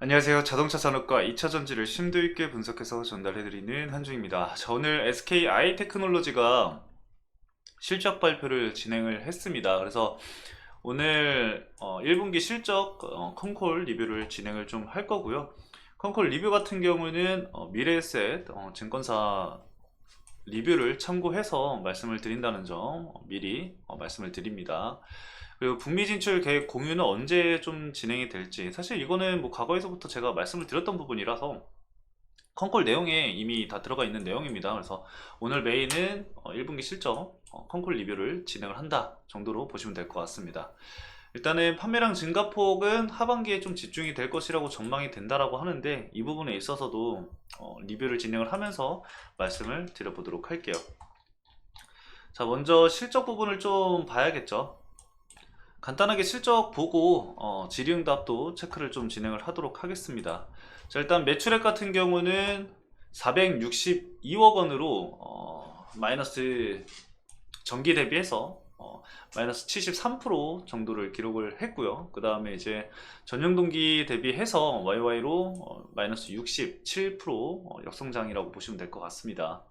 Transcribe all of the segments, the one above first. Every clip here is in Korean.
안녕하세요. 자동차 산업과 2차 전지를 심도 있게 분석해서 전달해드리는 한중입니다. 자, 오늘 SK 아이테크놀로지가 실적 발표를 진행을 했습니다. 그래서 오늘 1분기 실적 컨콜 리뷰를 진행을 좀 할 거고요. 컨콜 리뷰 같은 경우는 미래에셋 증권사 리뷰를 참고해서 말씀을 드린다는 점 미리 말씀을 드립니다. 그리고 북미 진출 계획 공유는 언제 좀 진행이 될지, 사실 이거는 뭐 과거에서부터 제가 말씀을 드렸던 부분이라서 컨콜 내용에 이미 다 들어가 있는 내용입니다. 그래서 오늘 메인은 1분기 실적 컨콜 리뷰를 진행을 한다 정도로 보시면 될 것 같습니다. 일단은 판매량 증가폭은 하반기에 좀 집중이 될 것이라고 전망이 된다라고 하는데, 이 부분에 있어서도 리뷰를 진행을 하면서 말씀을 드려보도록 할게요. 자, 먼저 실적 부분을 좀 봐야겠죠. 간단하게 실적 보고 질의응답도 체크를 좀 진행을 하도록 하겠습니다. 자, 일단 매출액 같은 경우는 462억 원으로 마이너스, 전기 대비해서 마이너스 73% 정도를 기록을 했고요. 그 다음에 이제 전년동기 대비해서 YY로 마이너스 67% 역성장이라고 보시면 될 것 같습니다.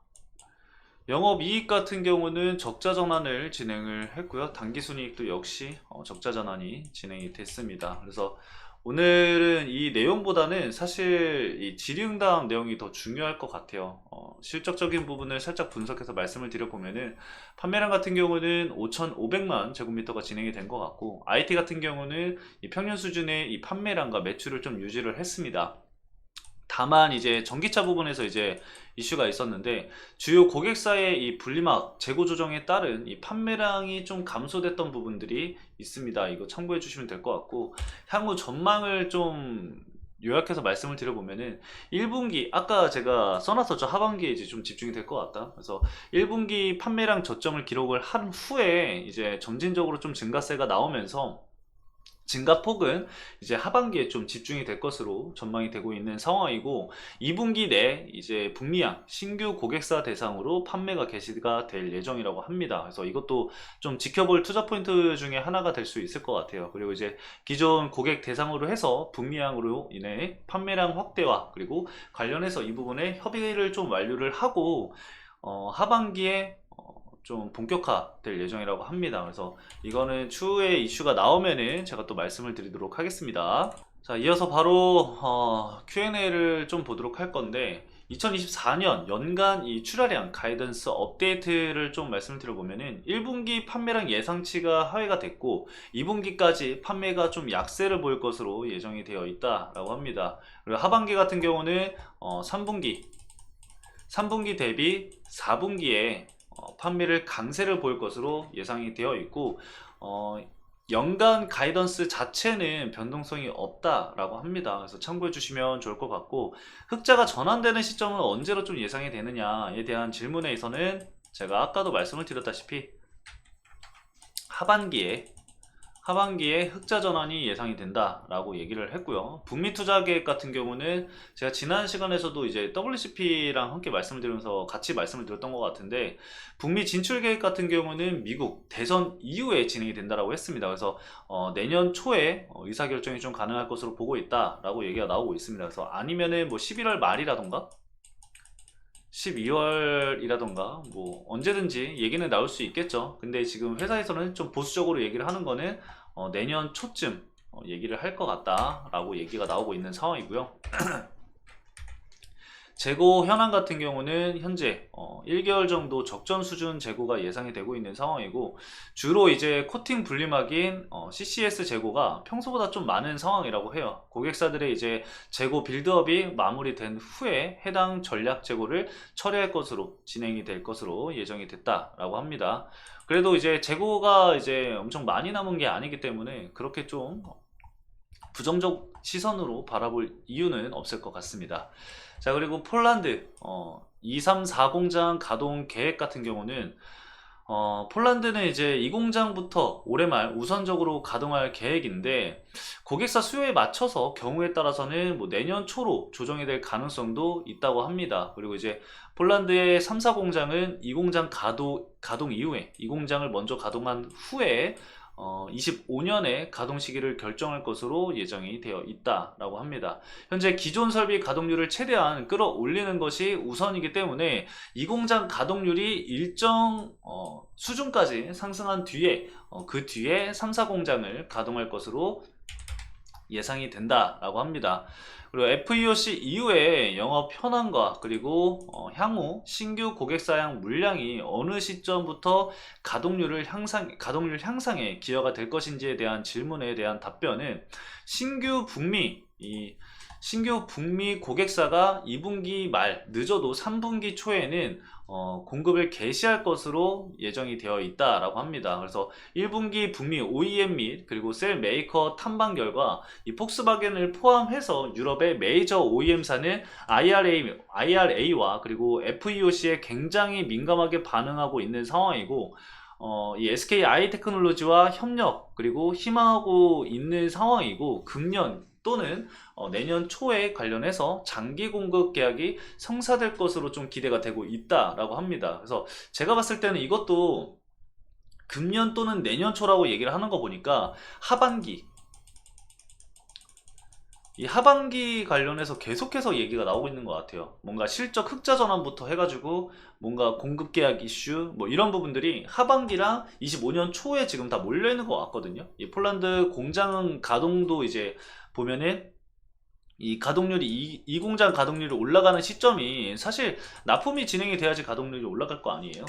영업이익 같은 경우는 적자 전환을 진행을 했고요. 당기순이익도 역시 적자 전환이 진행이 됐습니다. 그래서 오늘은 이 내용보다는 사실 이 질의응답 내용이 더 중요할 것 같아요. 실적적인 부분을 살짝 분석해서 말씀을 드려보면은, 판매량 같은 경우는 5,500만 제곱미터가 진행이 된 것 같고, IT 같은 경우는 이 평년 수준의 이 판매량과 매출을 좀 유지를 했습니다. 다만 이제 전기차 부분에서 이제 이슈가 있었는데, 주요 고객사의 이 분리막 재고 조정에 따른 이 판매량이 좀 감소됐던 부분들이 있습니다. 이거 참고해 주시면 될 것 같고, 향후 전망을 좀 요약해서 말씀을 드려보면은, 1분기 아까 제가 써놨었죠. 하반기에 이제 좀 집중이 될 것 같다. 그래서 1분기 판매량 저점을 기록을 한 후에 이제 점진적으로 좀 증가세가 나오면서 증가폭은 이제 하반기에 좀 집중이 될 것으로 전망이 되고 있는 상황이고, 2분기 내 이제 북미향 신규 고객사 대상으로 판매가 개시가 될 예정이라고 합니다. 그래서 이것도 좀 지켜볼 투자 포인트 중에 하나가 될 수 있을 것 같아요. 그리고 이제 기존 고객 대상으로 해서 북미향으로 인해 판매량 확대와 그리고 관련해서 이 부분에 협의를 좀 완료를 하고 하반기에 좀 본격화될 예정이라고 합니다. 그래서 이거는 추후에 이슈가 나오면은 제가 또 말씀을 드리도록 하겠습니다. 자, 이어서 바로 Q&A를 좀 보도록 할 건데, 2024년 연간 이 출하량 가이던스 업데이트를 좀 말씀을 드려보면은, 1분기 판매량 예상치가 하회가 됐고 2분기까지 판매가 좀 약세를 보일 것으로 예정이 되어 있다라고 합니다. 그리고 하반기 같은 경우는 3분기 대비 4분기에 판매를 강세를 보일 것으로 예상이 되어 있고, 연간 가이던스 자체는 변동성이 없다라고 합니다. 그래서 참고해 주시면 좋을 것 같고, 흑자가 전환되는 시점은 언제로 좀 예상이 되느냐에 대한 질문에서는 제가 아까도 말씀을 드렸다시피 하반기에 흑자 전환이 예상이 된다라고 얘기를 했고요. 북미 투자 계획 같은 경우는 제가 지난 시간에서도 이제 WCP랑 함께 말씀을 드리면서 같이 말씀을 드렸던 것 같은데, 북미 진출 계획 같은 경우는 미국 대선 이후에 진행이 된다라고 했습니다. 그래서 내년 초에 의사결정이 좀 가능할 것으로 보고 있다라고 얘기가 나오고 있습니다. 그래서 아니면은 뭐 11월 말이라던가 12월이라던가 뭐 언제든지 얘기는 나올 수 있겠죠. 근데 지금 회사에서는 좀 보수적으로 얘기를 하는 거는 내년 초쯤 얘기를 할 것 같다라고 얘기가 나오고 있는 상황이고요. 재고 현황 같은 경우는 현재 1개월 정도 적정 수준 재고가 예상이 되고 있는 상황이고, 주로 이제 코팅 분리막인 CCS 재고가 평소보다 좀 많은 상황이라고 해요. 고객사들의 이제 재고 빌드업이 마무리된 후에 해당 전략 재고를 처리할 것으로 진행이 될 것으로 예정이 됐다라고 합니다. 그래도 이제 재고가 이제 엄청 많이 남은 게 아니기 때문에 그렇게 좀 부정적 시선으로 바라볼 이유는 없을 것 같습니다. 자, 그리고 폴란드 234 공장 가동 계획 같은 경우는, 폴란드는 이제 이 공장부터 올해 말 우선적으로 가동할 계획인데, 고객사 수요에 맞춰서 경우에 따라서는 뭐 내년 초로 조정이 될 가능성도 있다고 합니다. 그리고 이제 폴란드의 3사 공장은 이 공장 가동 이후에 이 공장을 먼저 가동한 후에 25년에 가동 시기를 결정할 것으로 예정이 되어 있다라고 합니다. 현재 기존 설비 가동률을 최대한 끌어올리는 것이 우선이기 때문에 이 공장 가동률이 일정 수준까지 상승한 뒤에 그 뒤에 3, 4공장을 가동할 것으로 예상이 된다라고 합니다. 그리고 FEOC 이후에 영업 현황과 그리고 향후 신규 고객 사양 물량이 어느 시점부터 가동률 향상에 기여가 될 것인지에 대한 질문에 대한 답변은 신규 북미 고객사가 2분기 말 늦어도 3분기 초에는 공급을 개시할 것으로 예정이 되어 있다라고 합니다. 그래서 1분기 북미 OEM 및 그리고 셀 메이커 탐방 결과 이 폭스바겐을 포함해서 유럽의 메이저 OEM사는 IRA와 그리고 FEOC에 굉장히 민감하게 반응하고 있는 상황이고 이 SK 아이테크놀로지와 협력 그리고 희망하고 있는 상황이고 금년 또는 내년 초에 관련해서 장기 공급 계약이 성사될 것으로 좀 기대가 되고 있다라고 합니다. 그래서 제가 봤을 때는 이것도 금년 또는 내년 초라고 얘기를 하는 거 보니까 이 하반기 관련해서 계속해서 얘기가 나오고 있는 것 같아요. 뭔가 실적 흑자 전환부터 해가지고 뭔가 공급 계약 이슈 뭐 이런 부분들이 하반기랑 25년 초에 지금 다 몰려 있는 것 같거든요. 이 폴란드 공장 가동도 이제 보면은 이 공장 가동률이 올라가는 시점이 사실 납품이 진행이 돼야지 가동률이 올라갈 거 아니에요.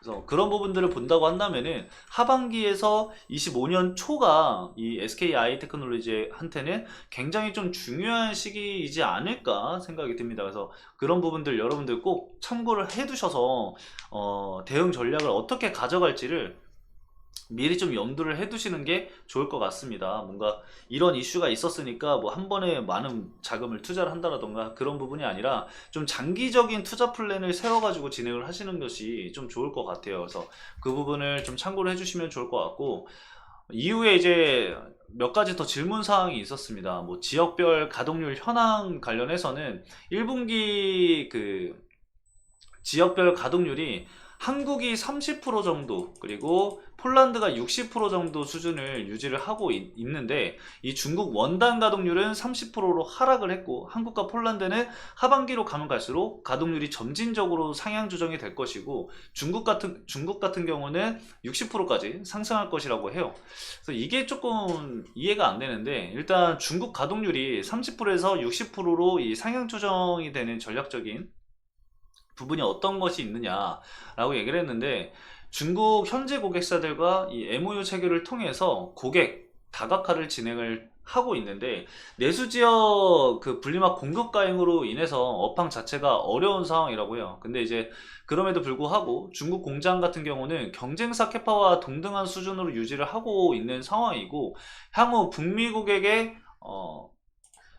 그래서 그런 부분들을 본다고 한다면은 하반기에서 25년 초가 이 SK 아이테크놀로지한테는 굉장히 좀 중요한 시기이지 않을까 생각이 듭니다. 그래서 그런 부분들 여러분들 꼭 참고를 해 두셔서 대응 전략을 어떻게 가져갈지를 미리 좀 염두를 해 두시는 게 좋을 것 같습니다. 뭔가 이런 이슈가 있었으니까 뭐 한 번에 많은 자금을 투자를 한다라던가 그런 부분이 아니라 좀 장기적인 투자 플랜을 세워가지고 진행을 하시는 것이 좀 좋을 것 같아요. 그래서 그 부분을 좀 참고를 해주시면 좋을 것 같고, 이후에 이제 몇 가지 더 질문 사항이 있었습니다. 뭐 지역별 가동률 현황 관련해서는 1분기 그 지역별 가동률이 한국이 30% 정도 그리고 폴란드가 60% 정도 수준을 유지를 하고 있는데 이 중국 원단 가동률은 30%로 하락을 했고 한국과 폴란드는 하반기로 가면 갈수록 가동률이 점진적으로 상향 조정이 될 것이고 중국 같은 경우는 60%까지 상승할 것이라고 해요. 그래서 이게 조금 이해가 안 되는데 일단 중국 가동률이 30%에서 60%로 이 상향 조정이 되는 전략적인 부분이 어떤 것이 있느냐라고 얘기를 했는데 중국 현재 고객사들과 이 MOU 체결을 통해서 고객 다각화를 진행을 하고 있는데 내수 지역 그 분리막 공급 가행으로 인해서 업황 자체가 어려운 상황이라고 해요. 근데 이제 그럼에도 불구하고 중국 공장 같은 경우는 경쟁사 캐파와 동등한 수준으로 유지를 하고 있는 상황이고 향후 북미 고객의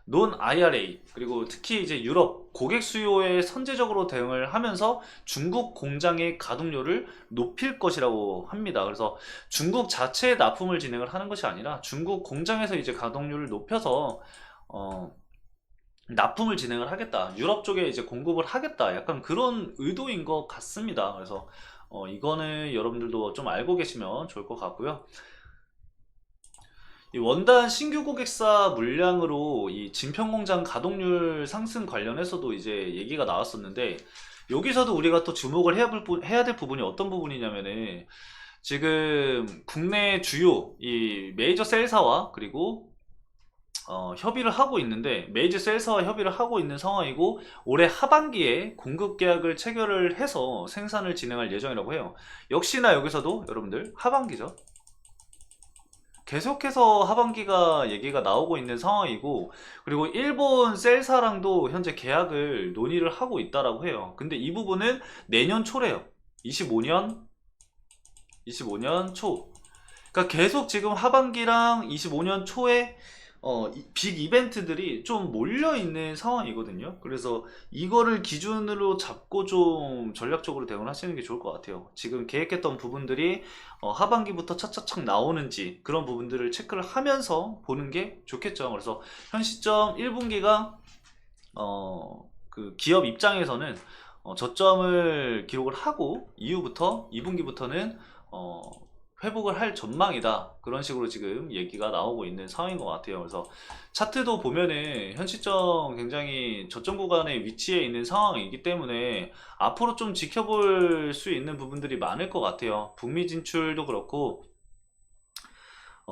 논 IRA 그리고 특히 이제 유럽 고객 수요에 선제적으로 대응을 하면서 중국 공장의 가동률을 높일 것이라고 합니다. 그래서 중국 자체의 납품을 진행을 하는 것이 아니라 중국 공장에서 이제 가동률을 높여서 납품을 진행을 하겠다. 유럽 쪽에 이제 공급을 하겠다. 약간 그런 의도인 것 같습니다. 그래서 이거는 여러분들도 좀 알고 계시면 좋을 것 같고요. 이 원단 신규 고객사 물량으로 이 진평 공장 가동률 상승 관련해서도 이제 얘기가 나왔었는데 여기서도 우리가 또 주목을 해야 될 부분이 어떤 부분이냐면은 지금 국내 주요 이 메이저 셀사와 그리고 협의를 하고 있는데 메이저 셀사와 협의를 하고 있는 상황이고 올해 하반기에 공급 계약을 체결을 해서 생산을 진행할 예정이라고 해요. 역시나 여기서도 여러분들 하반기죠. 계속해서 하반기가 얘기가 나오고 있는 상황이고 그리고 일본 셀사랑도 현재 계약을 논의를 하고 있다라고 해요. 근데 이 부분은 내년 초래요. 25년 초. 그러니까 계속 지금 하반기랑 25년 초에 빅 이벤트들이 좀 몰려 있는 상황이거든요. 그래서 이거를 기준으로 잡고 좀 전략적으로 대응을 하시는 게 좋을 것 같아요. 지금 계획했던 부분들이 하반기부터 차차착 나오는지 그런 부분들을 체크를 하면서 보는 게 좋겠죠. 그래서 현 시점 1분기가 그 기업 입장에서는 저점을 기록을 하고 이후부터 2분기부터는 회복을 할 전망이다. 그런 식으로 지금 얘기가 나오고 있는 상황인 것 같아요. 그래서 차트도 보면은 현 시점 굉장히 저점 구간에 위치해 있는 상황이기 때문에 앞으로 좀 지켜볼 수 있는 부분들이 많을 것 같아요. 북미 진출도 그렇고